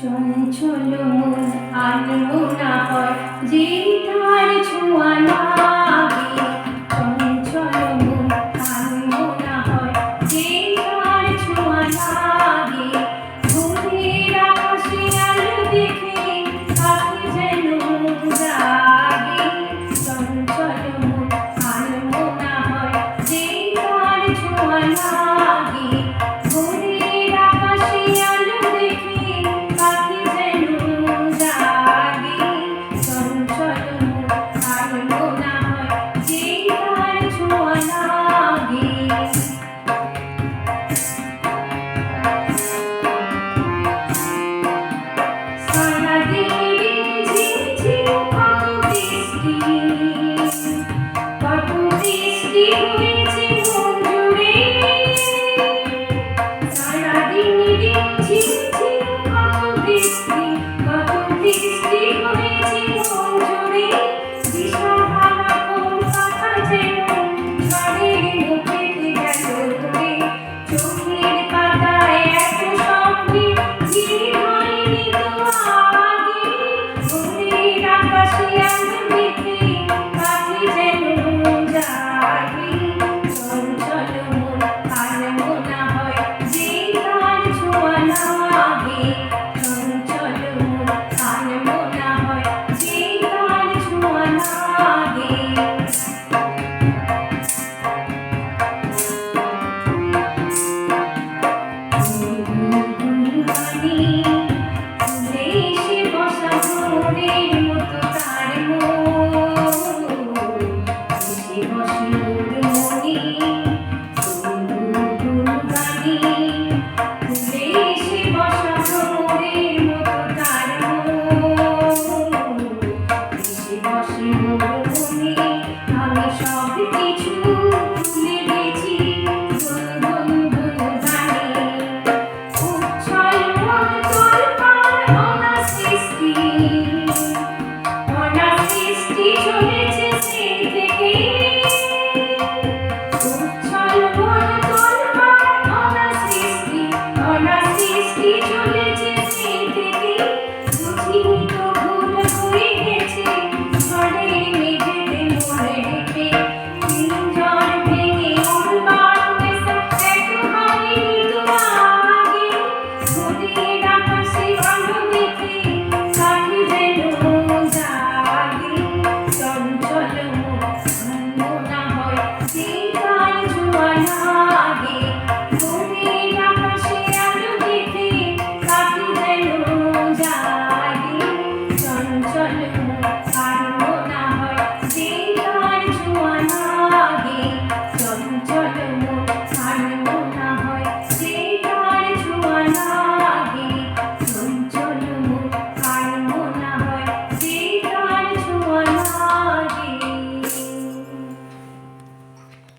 চঞ্চল মন আনমনা হয় যে তার ছোঁয়া লাগে। চঞ্চল মন আনমনা হয় যে তার ছোঁয়া লাগে। ভোরের আকাশে আলো দেখে পাখি যেন জাগে। চঞ্চল মন আনমনা হয় যে তার ছোঁয়া লাগে। ভোরের আকাশে আলো দেখে পাখি যেন জাগে। চঞ্চল মন আনমনা হয় যে তার ছোঁয়া লাগে। সারাদিন ঝিমঝিম কত বৃষ্টি, কত বৃষ্টি হয়েছে মন জুড়ে। সারাদিন ঝিমঝিম কত বৃষ্টি, কত বৃষ্টি হয়েছে মন জুড়ে। দিশাহারা কোন কথা যেন ঝড়ের মুখেতে গেল উড়ে। চোখের পাতায় এত স্বপ্নে ভিড় হয়নি তো আগে। ভোরের আকাশে আলো দেখে পাখি যেন জাগে। চঞ্চল মন আনমনা হয় যে তার ছোঁয়া লাগে। চঞ্চল মন আনমনা হয় যে তার ছোঁয়া লাগে। ফুলে এসে বসা ভোরের মতো তার মন, এসে বসে ওর মনে গানে। ফুলে এসে বসা ভোরের মতো তার মন, এসে বসে ওর মনে। আমি সব কিছু ভুলে গেছি গুনগুন গুনগানে। উচ্ছল মন তোলপাড় অনার সৃষ্টি, অনার সৃষ্টি চলেছে সেই থেকে। উচ্ছল মন তোলপাড় অনার সৃষ্টি, অনার সৃষ্টি চলেছে সেই থেকে। বুঝিনি তো ভুল হয়ে গেছে ঝড়ের মেঘেতে মনে রেখে। ঝড় ভেঙে উড়বার নেশা এত হয়নি তো আগে। ভোরের